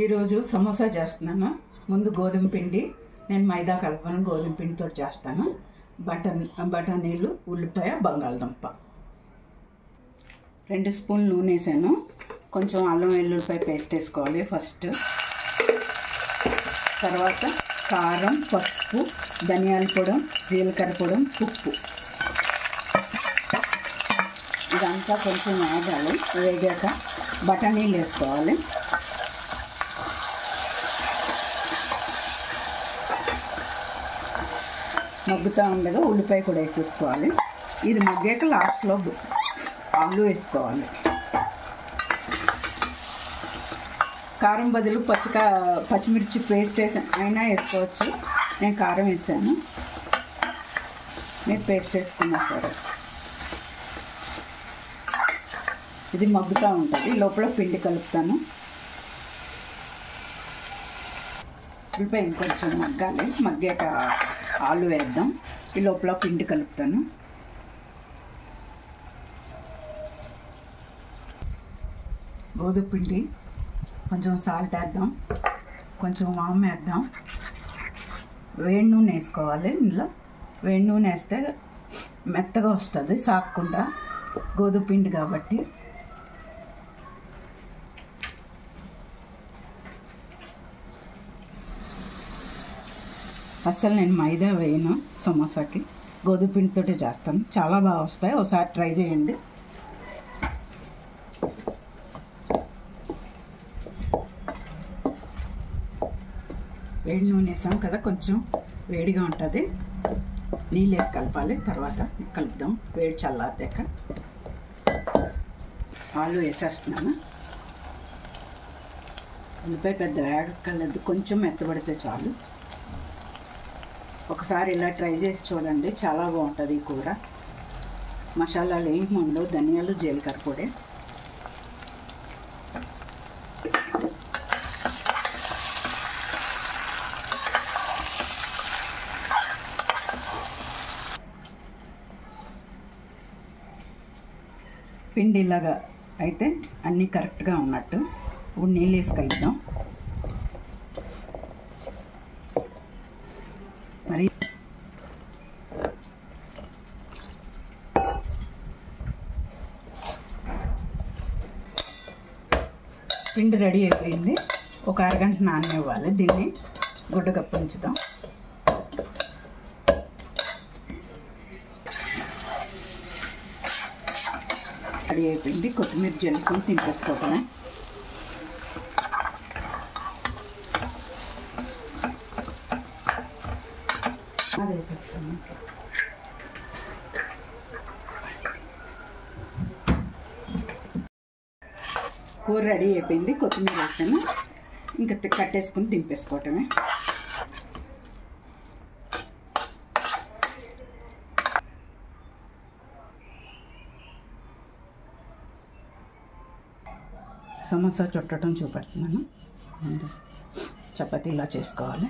ఈరోజు సమోసా చేస్తున్నాను. ముందు గోధుమ పిండి, నేను మైదా కలపను, గోధుమ పిండితో చేస్తాను. బఠానీలు, ఉల్లిపాయ, బంగాళదుంప. 2 స్పూన్లు నూనె వేసాను. కొంచెం అల్లం వెల్లుల్లిపాయ పేస్ట్ వేసుకోవాలి ఫస్ట్. తర్వాత కారం, పసుపు, ధనియాల పొడి, జీలకర్ర పొడి, ఉప్పు. ఇదంతా కొంచెం వేగాక బఠానీలు వేసుకోవాలి. మగ్గుతూ ఉండగా ఉల్లిపాయ కూడా వేసేసుకోవాలి. ఇది మగ్గాక లాస్ట్లో ఆలు వేసుకోవాలి. కారం బదులు పచ్చిమిర్చి పేస్ట్ అయినా వేసుకోవచ్చు. నేను కారం వేసాను, మీరు పేస్ట్ వేసుకున్నా సరే. ఇది మగ్గుతూ ఉంటుంది. లోపల పిండి కలుపుతాను. ఉల్లిపాయ ఇంకొంచెం మగ్గాలి. మగ్గాక ఆలు వేద్దాం. ఈ లోపల పిండి కలుపుతాను. గోధుమ పిండి, కొంచెం సాల్ట్ వేద్దాం, కొంచెం వాము వేద్దాం. వేడి నూనె వేసుకోవాలి. ఇందులో వేడి నూనె వేస్తే మెత్తగా వస్తుంది, సాగకుండా. గోధుమ పిండి కాబట్టి. అస్సలు నేను మైదా వేయను సమోసాకి, గోధుమ పిండితోటే చేస్తాను. చాలా బాగా వస్తాయి, ఒకసారి ట్రై చేయండి. వేడి నూనె వేసాం కదా, కొంచెం వేడిగా ఉంటుంది. నీళ్ళు వేసి కలపాలి. తర్వాత కలుపుదాం. వేడి చల్లారాక ఆలు వేసేస్తున్నాను. ఉల్లిపాయ పెద్ద వేగక్కర్లేదు, కొంచెం మెత్తబడితే చాలు. ఒకసారి ఇలా ట్రై చేసి చూడండి, చాలా బాగుంటుంది ఈ కూర. మసాలాలు ఏమి ఉండవు, ధనియాలు, జీలకర్ర పొడి. పిండి ఇలాగా అయితే అన్నీ కరెక్ట్గా ఉన్నట్టు. ఇప్పుడు నీళ్ళు వేసి కలుపుదాం. మరి పిండి రెడీ అయిపోయింది. ఒక అరగంట నాననివ్వాలి. దీన్ని గుడ్డ కప్పి ఉంచుదాం. రెడీ అయిపోయింది. కొత్తిమీర జల్లుకొని తింపేసుకోవటమే. అదే వేసేస్తాను. కూర రెడీ అయిపోయింది. కొత్తిమీర వేసాను. ఇంకా కట్టేసుకుని దింపేసుకోవటమే. సమోసా చుట్టడం చూపెడుతున్నాను. చపాతీ ఇలా చేసుకోవాలి.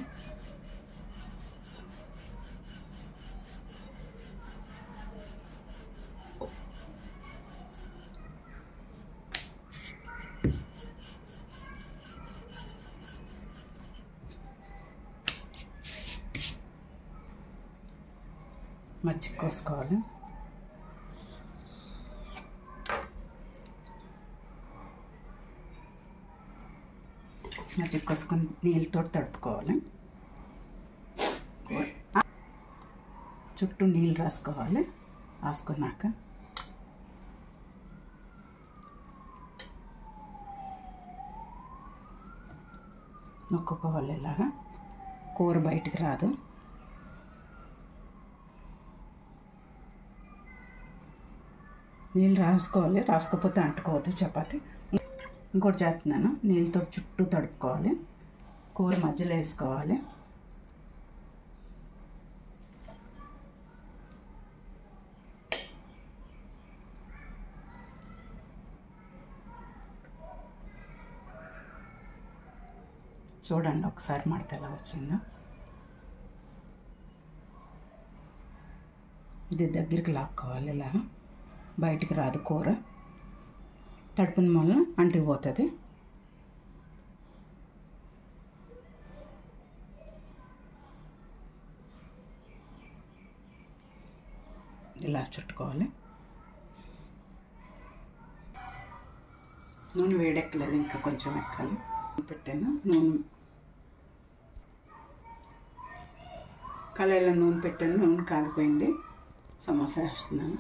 మజ్జిగ కోసుకోవాలి. మజ్జిగ కోసుకొని నీళ్ళతో తడుపుకోవాలి. చుట్టూ నీళ్ళు రాసుకోవాలి. రాసుకున్నాక నొక్కుకోవాలి. ఇలాగా కూర బయటికి రాదు. నీళ్ళు రాసుకోవాలి, రాసుకోకపోతే అంటుకోవద్దు చపాతి. ఇంకోటి చేస్తున్నాను. నీళ్ళతో చుట్టూ తడుపుకోవాలి. కూర మధ్యలో వేసుకోవాలి. చూడండి ఒకసారి మడత ఎలా వచ్చిందో. ఇది దగ్గరికి లాక్కోవాలి. ఇలా బయటికి రాదు కూర. తడుపున వల్ల అంటుకుపోతుంది. ఇలా చుట్టుకోవాలి. నూనె వేడెక్కలేదు, ఇంకా కొంచెం ఎక్కాలి. పెట్టాను నూనె, కళాయిలో నూనె పెట్టాను. నూనె కాగిపోయింది. సమోసా వేస్తున్నాను.